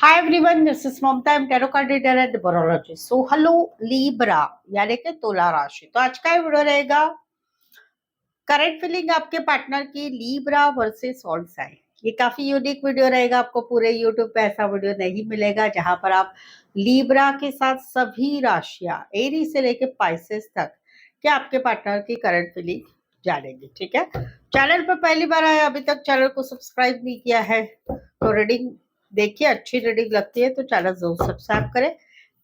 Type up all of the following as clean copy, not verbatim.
Hi everyone, this is Mamta. I am tarot card reader and numerologist. So hello Libra, यानी कि तुला राशि। तो आज का वीडियो रहेगा करंट फीलिंग आपके पार्टनर की, लीब्रा वर्सेस ऑल साइन। ये काफी यूनिक वीडियो रहेगा। आपको पूरे यूट्यूब पे ऐसा वीडियो नहीं मिलेगा जहां पर आप लीब्रा के साथ सभी राशियां एरी से लेके पाइसेस तक के आपके पार्टनर की करंट फीलिंग जानेंगे। ठीक है, चैनल पर पहली बार आए, अभी तक चैनल को सब्सक्राइब नहीं किया है तो रीडिंग देखिए, अच्छी रीडिंग लगती है तो चैनल जरूर सब्सक्राइब करें।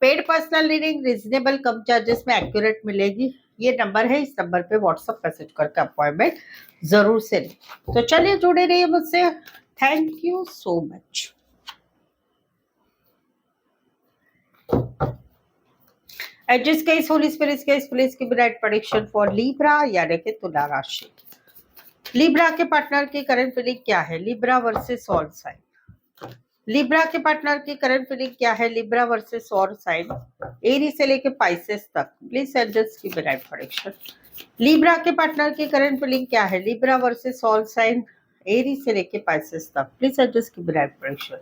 पेड पर्सनल रीडिंग रीजनेबल कम चार्जेस में एक्यूरेट मिलेगी। ये नंबर है, इस नंबर पे व्हाट्सएप मैसेज करके अपॉइंटमेंट जरूर से लें। तो चलिए जुड़े रहिए मुझसे। Thank you so much. Adjust case Holi spirit case please की ब्राइट प्रेडिक्शन फॉर लीब्रा, यानी कि तुला राशि। लीब्रा के पार्टनर की करंट फीलिंग क्या है? Libra versus all sign. Libra के पार्टनर की करंट फीलिंग क्या है? लिब्रा वर्सेस और साइन एरी से लेके पाइसेस तक। प्लीज एडजस्ट की ब्राइट प्रेडिक्शन। लिब्रा के पार्टनर की करंट फीलिंग क्या है? Libra versus all sign Aries से लेके पाइसेस तक। प्लीज एडजस्ट की ब्राइट प्रेडिक्शन।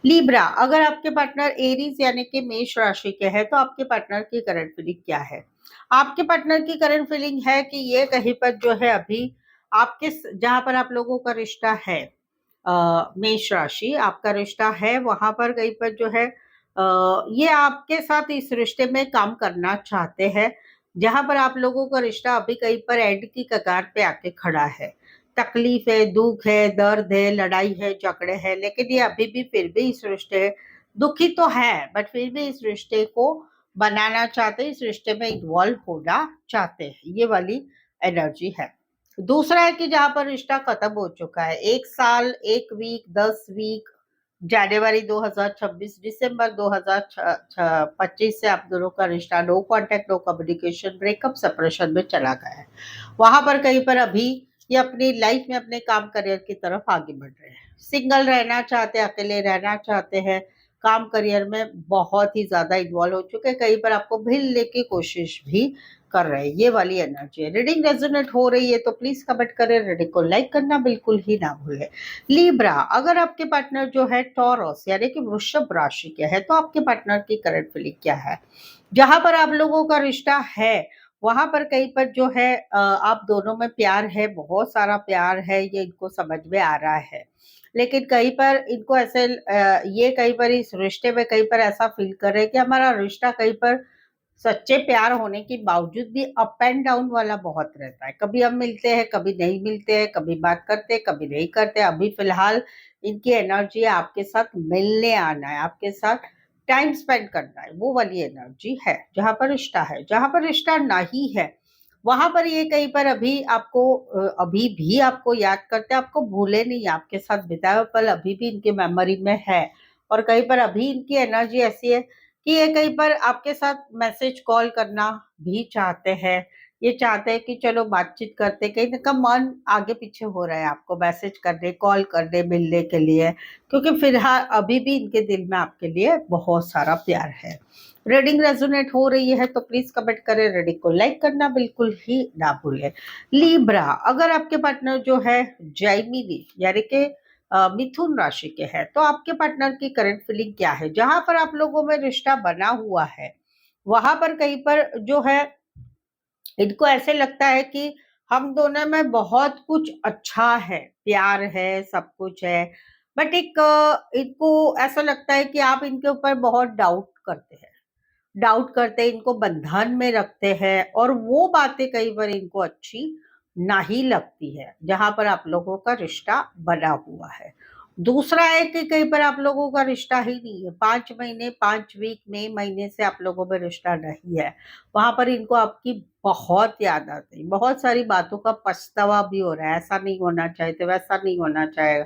लिब्रा, अगर आपके पार्टनर एरीज यानी कि मेष राशि के हैं तो आपके पार्टनर की करंट फीलिंग क्या है? आपके पार्टनर की करंट फीलिंग है कि ये कहीं पर जो है अभी आपके जहां पर आप लोगों का रिश्ता है, मेष राशि आपका रिश्ता है, वहां पर कहीं पर जो है ये आपके साथ इस रिश्ते में काम करना चाहते हैं, जहां पर आप लोगों का रिश्ता अभी कहीं पर एंड की कगार पे आके खड़ा है। तकलीफ है, दुख है, दर्द है, लड़ाई है, झगड़े हैं, लेकिन ये अभी भी फिर भी इस रिश्ते दुखी तो है, बट फिर भी इस रिश्ते को बनाना चाहते हैं, इस रिश्ते में इन्वॉल्व होना चाहते हैं। ये वाली एनर्जी है। दूसरा है कि जहां पर रिश्ता खत्म हो चुका है, 1 साल 1 वीक 10 वीक, जनवरी 2026 दिसंबर 2025 से आप दोनों का रिश्ता no contact no communication breakup separation में चला गया है। वहां पर कहीं पर अभी ये अपनी लाइफ में अपने काम करियर की तरफ आगे बढ़ रहे हैं। सिंगल रहना चाहते हैं, अकेले रहना चाहते हैं, काम करियर में बहुत ही ज्यादा इन्वॉल्व हो चुके हैं, कहीं पर आपको भिड़ने की कोशिश भी कर रहे हैं। ये वाली एनर्जी है। रीडिंग रेजोनेट हो रही है तो प्लीज कमेंट करें, रीडिंग को लाइक करना बिल्कुल ही ना भूलें। लीब्रा, अगर आपके पार्टनर जो है टॉरस यानी कि वृषभ राशि के है तो आपके पार्टनर की करंट फीलिंग क्या है? जहां पर आप लोगों का रिश्ता है वहां पर कहीं पर जो है आप दोनों में प्यार है, बहुत सारा प्यार है, ये इनको समझ में आ रहा है। लेकिन कहीं पर इनको ऐसे ये कहीं पर इस रिश्ते में कहीं पर ऐसा फील कर रहे हैं कि हमारा रिश्ता कहीं पर सच्चे प्यार होने के बावजूद भी अप एंड डाउन वाला बहुत रहता है। कभी हम मिलते हैं, कभी नहीं मिलते हैं, कभी बात करते हैं, कभी नहीं करते। अभी फिलहाल इनकी एनर्जी है आपके साथ मिलने आना है, आपके साथ टाइम स्पेंड करना है, वो वाली एनर्जी है। जहां पर रिश्ता है, जहां पर रिश्ता नहीं है वहां पर ये कहीं पर अभी आपको अभी भी आपको याद करते हैं, आपको भूले नहीं, आपके साथ बिताए हुए पल अभी भी इनके मेमोरी में है। और कहीं पर अभी इनकी एनर्जी ऐसी है कि ये कहीं पर आपके साथ मैसेज कॉल करना भी चाहते हैं। ये चाहते हैं कि चलो बातचीत करते, कहीं ना कहीं मन आगे पीछे हो रहा है आपको मैसेज करने, कॉल करने, मिलने के लिए, क्योंकि फिलहाल अभी भी इनके दिल में आपके लिए बहुत सारा प्यार है। रीडिंग रेजोनेट हो रही है तो प्लीज कमेंट करें, रीडिंग को लाइक करना बिल्कुल ही ना भूलें। लीब्रा, अगर आपके पार्टनर जो है जैमिनी यानी कि मिथुन राशि के हैं तो आपके पार्टनर की करंट फीलिंग क्या है? जहां पर आप लोगों में रिश्ता बना हुआ है वहां पर कहीं पर जो है इनको ऐसे लगता है कि हम दोनों में बहुत कुछ अच्छा है, प्यार है, सब कुछ है, बट एक इनको ऐसा लगता है कि आप इनके ऊपर बहुत डाउट करते हैं, इनको बंधन में रखते हैं, और वो बातें कई बार इनको अच्छी नहीं लगती है जहां पर आप लोगों का रिश्ता बना हुआ है। दूसरा है कि कहीं पर आप लोगों का रिश्ता ही नहीं है, 5 महीने 5 वीक में महीने से आप लोगों में रिश्ता नहीं है। वहां पर इनको आपकी बहुत याद आती है, बहुत सारी बातों का पछतावा भी हो रहा है, ऐसा नहीं होना चाहिए था, वैसा नहीं होना चाहिए।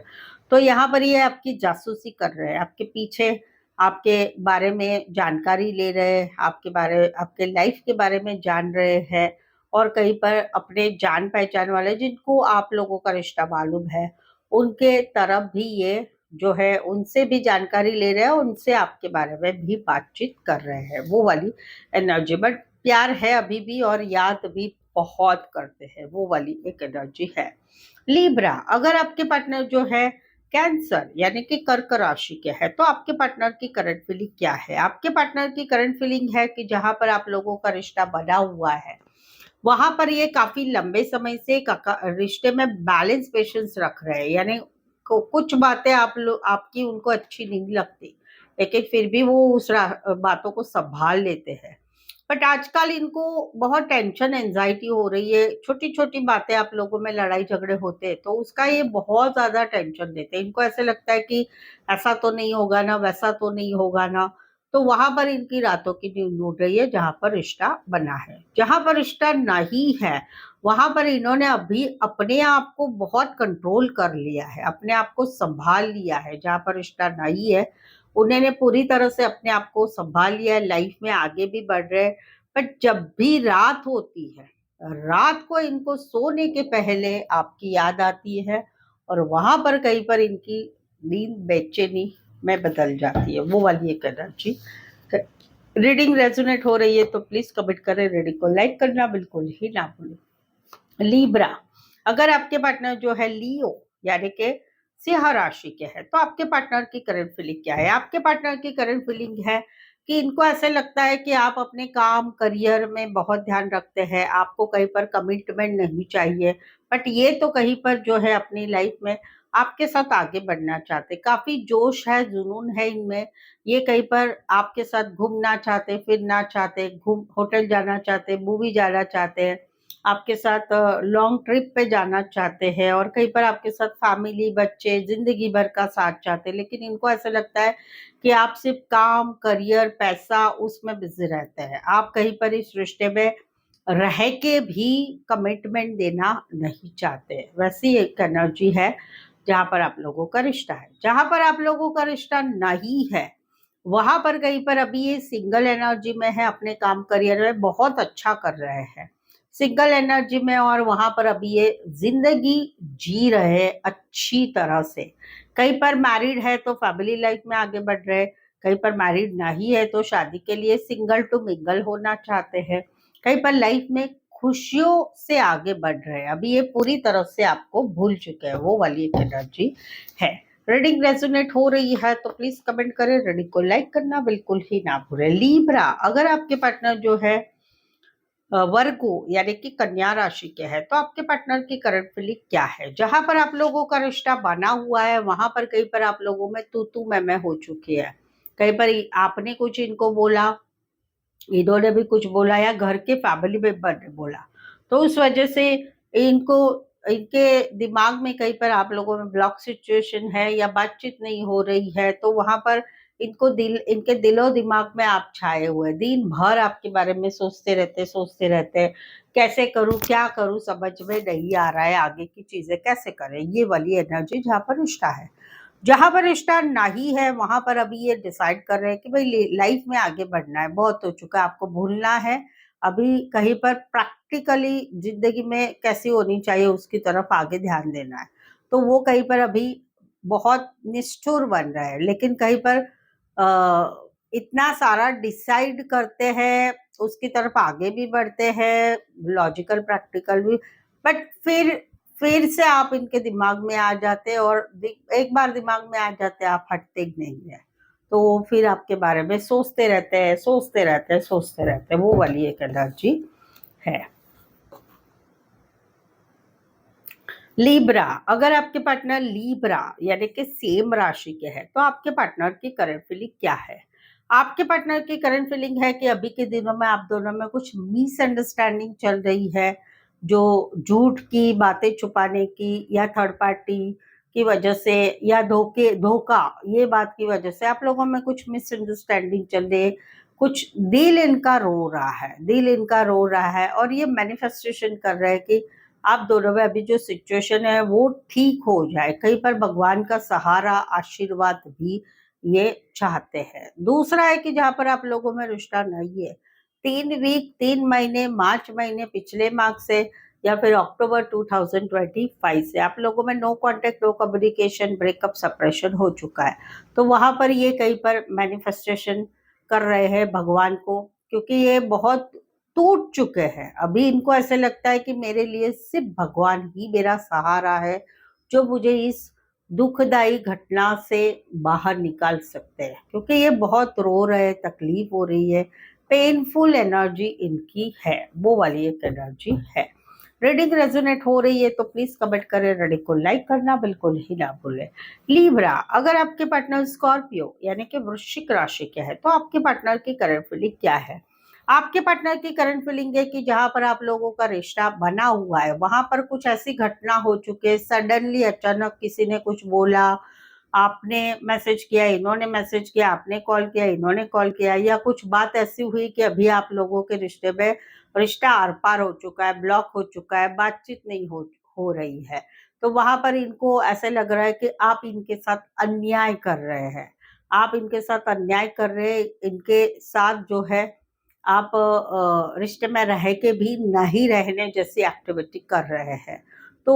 तो यहाँ पर ये आपकी जासूसी कर रहे हैं, आपके पीछे आपके बारे में जानकारी ले रहे हैं, आपके लाइफ के बारे में जान रहे हैं, और कहीं पर अपने जान पहचान वाले जिनको आप लोगों का रिश्ता मालूम है उनके तरफ भी ये जो है उनसे भी जानकारी ले रहे हैं, उनसे आपके बारे में भी बातचीत कर रहे हैं, वो वाली एनर्जी। बट प्यार है अभी भी और याद भी बहुत करते हैं, वो वाली एक एनर्जी है। लीब्रा, अगर आपके पार्टनर जो है कैंसर यानी कि कर्क राशि के है, तो आपके पार्टनर की करंट फीलिंग क्या है? आपके पार्टनर की करंट फीलिंग है कि जहां पर आप लोगों का रिश्ता बना हुआ है वहां पर ये काफी लंबे समय से रिश्ते में बैलेंस पेशेंस रख रहे हैं, यानी कुछ बातें आप लोग आपकी उनको अच्छी नहीं लगती, लेकिन फिर भी वो उस बातों को संभाल लेते हैं। बट आजकल इनको बहुत टेंशन एंजाइटी हो रही है, छोटी छोटी बातें आप लोगों में लड़ाई झगड़े होते हैं तो उसका ये बहुत ज्यादा टेंशन देते हैं। इनको ऐसे लगता है कि ऐसा तो नहीं होगा ना, वैसा तो नहीं होगा ना, तो वहां पर इनकी रातों की नींद उड़ रही है जहां पर रिश्ता बना है। जहां पर रिश्ता नहीं है वहां पर इन्होंने अभी अपने आप को बहुत कंट्रोल कर लिया है, अपने आप को संभाल लिया है। जहां पर रिश्ता नहीं है उन्होंने पूरी तरह से अपने आप को संभाल लिया है, लाइफ में आगे भी बढ़ रहे हैं। बट जब भी रात होती है, रात को इनको सोने के पहले आपकी याद आती है और वहां पर कहीं पर इनकी नींद बेचैनी में बदल जाती है, वो वाली एक एनर्जी। रीडिंग रेजोनेट हो रही है तो प्लीज कमेंट करें, रीडिंग को लाइक करना बिल्कुल ही ना भूलें। लीब्रा, अगर आपके पार्टनर जो है लियो यानी कि सिंह राशि के हैं तो आपके पार्टनर की करंट फीलिंग क्या है? आपके पार्टनर की करंट फीलिंग है कि इनको ऐसे लगता है कि आप अपने काम करियर में बहुत ध्यान रखते हैं, आपको कहीं पर कमिटमेंट नहीं चाहिए, बट ये तो कहीं पर जो है अपनी लाइफ में आपके साथ आगे बढ़ना चाहते, काफी जोश है, जुनून है इनमें। ये कहीं पर आपके साथ घूमना चाहते, फिरना चाहते, घूम होटल जाना चाहते, मूवी जाना चाहते हैं, आपके साथ लॉन्ग ट्रिप पे जाना चाहते हैं और कहीं पर आपके साथ फैमिली, बच्चे, जिंदगी भर का साथ चाहते हैं। लेकिन इनको ऐसा लगता है कि आप सिर्फ काम, करियर, पैसा उसमें बिजी रहते हैं, आप कहीं पर इस रिश्ते में रह के भी कमिटमेंट देना नहीं चाहते। वैसी एक एनर्जी है जहां पर आप लोगों का रिश्ता है। जहां पर आप लोगों का रिश्ता नहीं है वहां पर कहीं पर अभी ये सिंगल एनर्जी में है, अपने काम करियर में बहुत अच्छा कर रहे हैं सिंगल एनर्जी में, और वहां पर अभी ये जिंदगी जी रहे हैं अच्छी तरह से। कहीं पर मैरिड है तो फैमिली लाइफ में आगे बढ़ रहे हैं, कहीं पर मैरिड नहीं है तो शादी के लिए सिंगल टू मिंगल होना चाहते हैं, कहीं पर लाइफ में खुशियों से आगे बढ़ रहे हैं। अभी ये पूरी तरह से आपको भूल चुके हैं, वो वाली एक एनर्जी है। रीडिंग रेजोनेट हो रही है तो प्लीज कमेंट करें, रीडिंग को लाइक करना बिल्कुल ही ना भूलें। लीब्रा, अगर आपके पार्टनर जो है वर्गो यानी कि कन्या राशि के है तो आपके पार्टनर की करंट फीलिंग क्या है? जहां पर आप लोगों का रिश्ता बना हुआ है वहां पर कहीं पर आप लोगों में तू मैं हो चुकी है। कहीं पर आपने कुछ इनको बोला, इन्होंने भी कुछ बोला, या घर के फैमिली मेंबर ने बोला, तो उस वजह से इनको इनके दिमाग में कहीं पर आप लोगों में ब्लॉक सिचुएशन है या बातचीत नहीं हो रही है, तो वहां पर इनके दिलो दिमाग में आप छाए हुए, दिन भर आपके बारे में सोचते रहते, कैसे करूं, क्या करूं, समझ में नहीं आ रहा है, आगे की चीजें कैसे करें, ये वाली एनर्जी जहां पर रिश्ता है। जहां पर रिश्ता नहीं है वहां पर अभी ये डिसाइड कर रहे हैं कि भाई लाइफ में आगे बढ़ना है, बहुत हो चुका है, आपको भूलना है, अभी कहीं पर प्रैक्टिकली जिंदगी में कैसी होनी चाहिए उसकी तरफ आगे ध्यान देना है। तो वो कहीं पर अभी बहुत निष्ठुर बन रहा है, लेकिन कहीं पर इतना सारा डिसाइड करते हैं, उसकी तरफ आगे भी बढ़ते हैं, लॉजिकल प्रैक्टिकल भी, बट फिर से आप इनके दिमाग में आ जाते हैं, और एक बार दिमाग में आ जाते हैं आप हटते ही नहीं है, तो फिर आपके बारे में सोचते रहते हैं, वो वाली एक एनर्जी है। लीब्रा, अगर आपके पार्टनर लीब्रा यानी कि सेम राशि के हैं तो आपके पार्टनर की करंट फीलिंग क्या है? आपके पार्टनर की करंट फीलिंग है कि अभी के दिनों में आप दोनों में कुछ मिसअंडरस्टैंडिंग चल रही है, जो झूठ की बातें छुपाने की या थर्ड पार्टी की वजह से या धोखा, ये बात की वजह से आप लोगों में कुछ मिसअंडरस्टैंडिंग चल रही है, कुछ दिल इनका रो रहा है और ये मैनिफेस्टेशन कर रहा है कि आप दोनों में अभी जो सिचुएशन है वो ठीक हो जाए, कहीं पर भगवान का सहारा, आशीर्वाद भी ये चाहते हैं। दूसरा है कि जहां पर आप लोगों में रिश्ता नहीं है, 3 महीने, मार्च महीने पिछले मार्च से या फिर अक्टूबर 2025 से आप लोगों में no contact, no communication, breakup, separation हो चुका है। तो वहां पर ये कहीं पर मैनिफेस्टेशन कर रहे हैं भगवान को, क्योंकि ये बहुत टूट चुके हैं। अभी इनको ऐसे लगता है कि मेरे लिए सिर्फ भगवान ही मेरा सहारा है, जो मुझे इस दुखदाई घटना से बाहर निकाल सकते हैं, क्योंकि ये बहुत रो रहे हैं, तकलीफ हो रही है, पेनफुल एनर्जी इनकी है, वो वाली एक एनर्जी है। रीडिंग रेजोनेट हो रही है तो प्लीज कमेंट करें, रीडिंग को लाइक करना बिल्कुल ही ना भूलें। लीब्रा, अगर आपके पार्टनर स्कॉर्पियो यानी कि वृश्चिक राशि के है तो आपके पार्टनर की करंट फीलिंग क्या है? आपके पार्टनर की करंट फीलिंग है कि जहां पर आप लोगों का रिश्ता बना हुआ है वहां पर कुछ ऐसी घटना हो चुकी है, सडनली अचानक किसी ने कुछ बोला, आपने मैसेज किया, इन्होंने मैसेज किया, आपने कॉल किया, इन्होंने कॉल किया, या कुछ बात ऐसी हुई कि अभी आप लोगों के रिश्ते में रिश्ता आर पार हो चुका है, ब्लॉक हो चुका है, बातचीत नहीं हो रही है, तो वहां पर इनको ऐसे लग रहा है कि आप इनके साथ अन्याय कर रहे हैं, आप इनके साथ अन्याय कर रहे हैं, इनके साथ जो है आप रिश्ते में रह के भी नहीं रहने जैसी एक्टिविटी कर रहे हैं। तो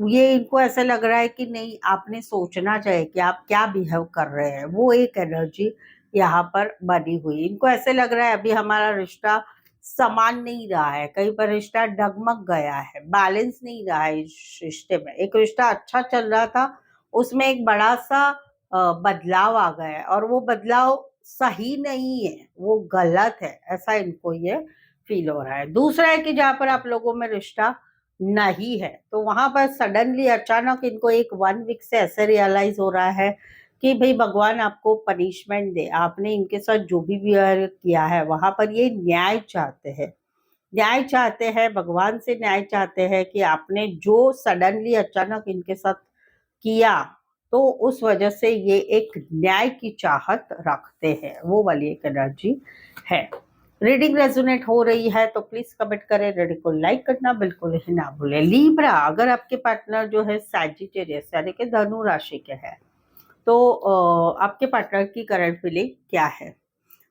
ये इनको ऐसा लग रहा है कि नहीं, आपने सोचना चाहिए कि आप क्या बिहेव कर रहे हैं, वो एक एनर्जी यहाँ पर बनी हुई। इनको ऐसे लग रहा है अभी हमारा रिश्ता समान नहीं रहा है, कहीं पर रिश्ता डगमग गया है, बैलेंस नहीं रहा है इस रिश्ते में। एक रिश्ता अच्छा चल रहा था, उसमें एक बड़ा सा बदलाव आ गया है और वो बदलाव सही नहीं है, वो गलत है, ऐसा इनको ये फील हो रहा है। दूसरा है कि जहाँ पर आप लोगों में रिश्ता नहीं है तो वहां पर सडनली अचानक इनको एक 1 वीक से ऐसे रियलाइज हो रहा है कि भाई भगवान आपको पनिशमेंट दे, आपने इनके साथ जो भी व्यवहार किया है वहां पर ये न्याय चाहते हैं, न्याय चाहते हैं, भगवान से न्याय चाहते हैं कि आपने जो सडनली अचानक इनके साथ किया, तो उस वजह से ये एक न्याय की चाहत रखते हैं, वो वाली एक एनर्जी है। रीडिंग रेजोनेट हो रही है तो प्लीज कमेंट करें, रीडिंग को लाइक करना बिल्कुल ही ना भूलें। लीब्रा, अगर आपके पार्टनर जो है सैजिटेरियस यानी कि धनु राशि के है तो आपके पार्टनर की करंट फीलिंग क्या है?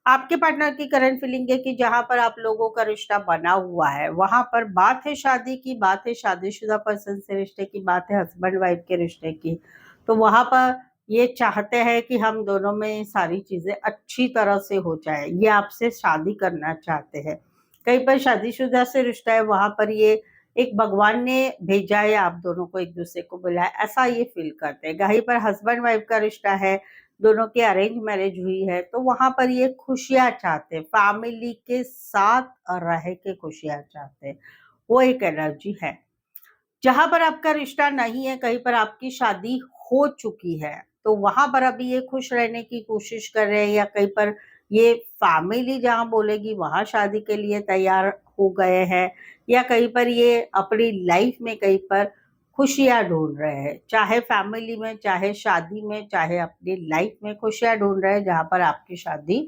आपके पार्टनर की करंट फीलिंग है कि जहां पर आप लोगों का रिश्ता बना हुआ है वहां पर बात है शादी की, बात है शादीशुदा पर्सन से रिश्ते की, बात है हस्बैंड वाइफ के रिश्ते की, तो वहां पर ये चाहते हैं कि हम दोनों में सारी चीजें अच्छी तरह से हो जाए, ये आपसे शादी करना चाहते हैं। कहीं पर शादीशुदा से रिश्ता है वहां पर ये एक भगवान ने भेजा है, आप दोनों को एक दूसरे को बुलाया, ऐसा ये फील करते हैं। कहीं पर हस्बैंड वाइफ का रिश्ता है, दोनों की अरेंज मैरिज हुई है तो वहां पर ये खुशियां चाहते हैं, फैमिली के साथ रह के खुशियां चाहते हैं, वो एक एनर्जी है। जहां पर आपका रिश्ता नहीं है, कहीं पर आपकी शादी हो चुकी है तो वहां पर अभी ये खुश रहने की कोशिश कर रहे हैं, या कहीं पर ये फैमिली जहां बोलेगी वहां शादी के लिए तैयार हो गए हैं, या कहीं पर ये अपनी लाइफ में कहीं पर खुशियां ढूंढ रहे हैं, चाहे फैमिली में, चाहे शादी में, चाहे अपनी लाइफ में खुशियां ढूंढ रहे हैं जहां पर आपकी शादी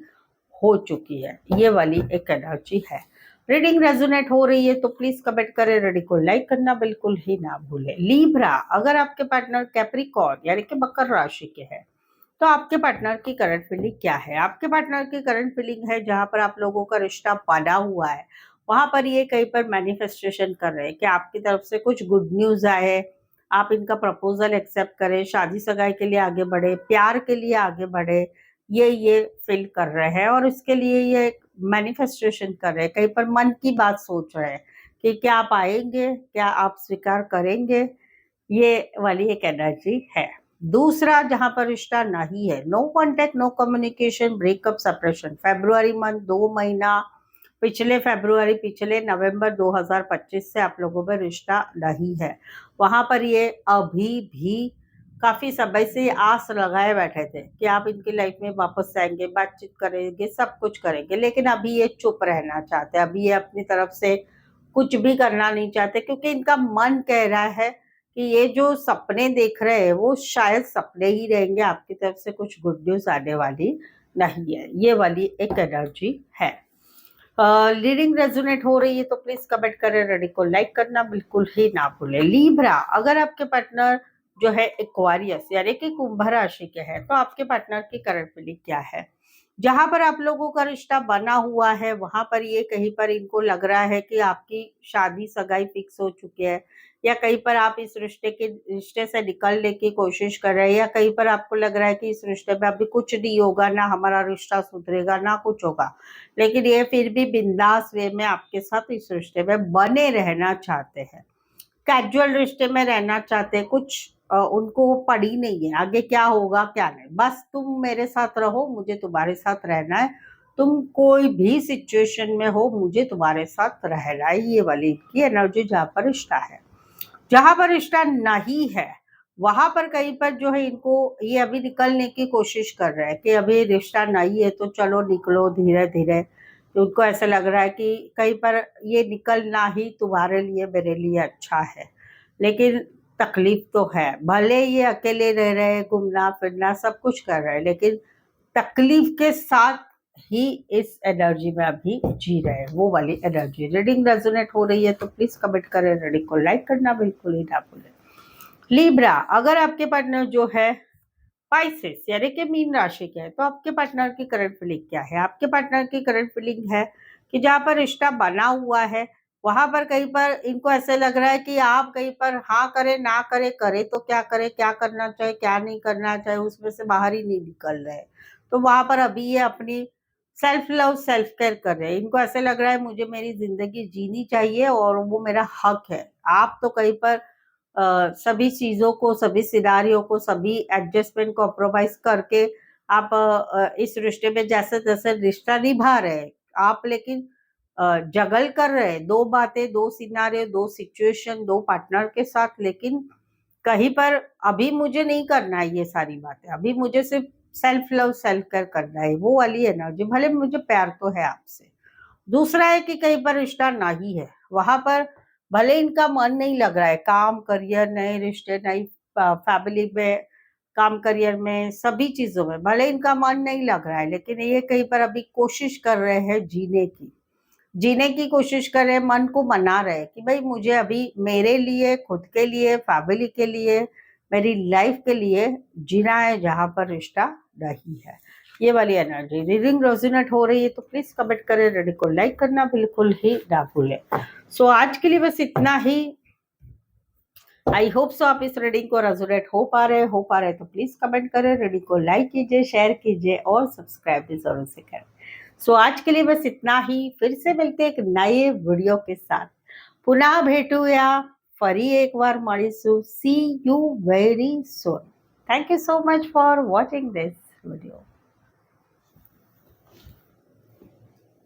हो चुकी है, ये वाली एक एनर्जी है। रीडिंग रेजोनेट हो रही है तो प्लीज कमेंट करें, रीडिंग को लाइक करना बिल्कुल ही ना भूलें। लीब्रा, अगर आपके पार्टनर कैप्रिकॉर्न यानी कि मकर राशि के हैं तो आपके पार्टनर की करंट फीलिंग क्या है? आपके पार्टनर की करंट फीलिंग है जहां पर आप लोगों का रिश्ता बना हुआ है वहां पर ये कहीं पर मैनिफेस्टेशन कर रहे हैं कि आपकी तरफ से कुछ गुड न्यूज आए, आप इनका प्रपोजल एक्सेप्ट करें, शादी सगाई के लिए आगे बढ़े, प्यार के लिए आगे बढ़े, ये फील कर रहे हैं और इसके लिए ये मैनिफेस्टेशन कर रहे हैं, कहीं पर मन की बात सोच रहे हैं कि क्या आप आएंगे, क्या आप स्वीकार करेंगे, ये वाली एक एनर्जी है। दूसरा, जहां पर रिश्ता नहीं है, no contact, no communication, breakup, separation, February month, 2 महीना, पिछले फेब्रुआरी, पिछले नवंबर 2025 से आप लोगों में रिश्ता नहीं है, वहां पर ये अभी भी काफी समय से आस लगाए बैठे थे कि आप इनकी लाइफ में वापस आएंगे, बातचीत करेंगे, सब कुछ करेंगे, लेकिन अभी ये चुप रहना चाहते हैं, अभी ये अपनी तरफ से कुछ भी करना नहीं चाहते, क्योंकि इनका मन कह रहा है कि ये जो सपने देख रहे हैं वो शायद सपने ही रहेंगे, आपकी तरफ से कुछ गुड न्यूज आने वाली नहीं है, ये वाली एक एनर्जी है। रीडिंग रेजोनेट हो रही है तो प्लीज कमेंट करें, रीडिंग को लाइक करना बिल्कुल ही ना भूलें। लीब्रा, अगर आपके पार्टनर जो है एक्वारियस यानी कि कुंभ राशि के हैं तो आपके पार्टनर की करंट फीलिंग क्या है? जहां पर आप लोगों का रिश्ता बना हुआ है वहां पर ये कहीं पर इनको लग रहा है कि आपकी शादी सगाई फिक्स हो चुकी है, या कहीं पर आप इस रिश्ते से निकलने की कोशिश कर रहे हैं, या कहीं पर आपको लग रहा है कि इस रिश्ते में अभी कुछ नहीं होगा, ना हमारा रिश्ता सुधरेगा, ना कुछ होगा, लेकिन ये फिर भी बिंदास वे में आपके साथ इस रिश्ते में बने रहना चाहते हैं, कैजुअल रिश्ते में रहना चाहते हैं, कुछ उनको पड़ी नहीं है आगे क्या होगा क्या नहीं, बस तुम मेरे साथ रहो, मुझे तुम्हारे साथ रहना है, तुम कोई भी सिचुएशन में हो मुझे तुम्हारे साथ रहना है। ये वाली की एनर्जी जहाँ पर रिश्ता है। जहां पर रिश्ता नहीं है वहां पर कहीं पर जो है इनको ये अभी निकलने की कोशिश कर रहे हैं कि अभी रिश्ता नहीं है तो चलो निकलो धीरे धीरे। तो उनको ऐसा लग रहा है कि कहीं पर ये निकलना ही तुम्हारे लिए मेरे लिए अच्छा है, लेकिन तकलीफ तो है। भले ये अकेले रह रहे हैं, घूमना फिरना सब कुछ कर रहे हैं, लेकिन तकलीफ के साथ ही इस एनर्जी में अभी जी रहे हैं, वो वाली एनर्जी। रीडिंग रेजोनेट हो रही है तो प्लीज कमेंट करें, रीडिंग को लाइक करना बिल्कुल ही ना भूलें। लीब्रा, अगर आपके पार्टनर जो है स्पाइसेस यानी कि मीन राशि के है तो आपके पार्टनर की करंट फीलिंग क्या है? आपके पार्टनर की करंट फीलिंग है कि जहां पर रिश्ता बना हुआ है वहां पर कहीं पर इनको ऐसे लग रहा है कि आप कहीं पर हाँ करे ना करे, करे तो क्या करे, क्या करना चाहिए क्या नहीं करना चाहिए उसमें से बाहर ही नहीं निकल रहे। तो वहां पर अभी ये अपनी सेल्फ लव सेल्फ केयर कर रहे हैं। इनको ऐसे लग रहा है मुझे मेरी जिंदगी जीनी चाहिए और वो मेरा हक है। आप तो कहीं पर सभी चीजों को, सभी सिनारियों को, सभी एडजस्टमेंट कॉम्प्रोमाइज करके आप इस रिश्ते में जैसे जैसे रिश्ता निभा रहे हैं आप, लेकिन जगल कर रहे हैं दो बातें, दो सिनारियो, दो सिचुएशन, दो पार्टनर के साथ। लेकिन कहीं पर अभी मुझे नहीं करना है ये सारी बातें, अभी मुझे सिर्फ सेल्फ लव सेल्फ केयर करना है, वो वाली एनर्जी। भले मुझे प्यार तो है आपसे। दूसरा है कि कहीं पर रिश्ता नहीं है वहां पर भले इनका मन नहीं लग रहा है, काम करियर नए रिश्ते नई फैमिली में, काम करियर में सभी चीजों में भले इनका मन नहीं लग रहा है, लेकिन ये कहीं पर अभी कोशिश कर रहे हैं जीने की कोशिश कर रहे हैं, मन को मना रहे हैं कि भाई मुझे अभी मेरे लिए, खुद के लिए, फैमिली के लिए, मेरी लाइफ के लिए जीना है जहां पर रिश्ता नहीं है। ये वाली एनर्जी। रीडिंग रेजोनेट हो रही है तो प्लीज कमेंट करें, रीडिंग को लाइक करना बिल्कुल ही ना भूलें। सो आज के लिए बस इतना ही। आई होप सो आप इस रीडिंग को रेजोनेट हो पा रहे तो प्लीज कमेंट करें, रीडिंग को लाइक कीजिए, शेयर कीजिए और सब्सक्राइब भी जरूर से करें। सो आज के लिए बस इतना ही। फिर से मिलते हैं एक नए वीडियो के साथ। पुनः भेटूया, फरी एक बार મળીશું। See you very soon. Thank you so much for watching this video.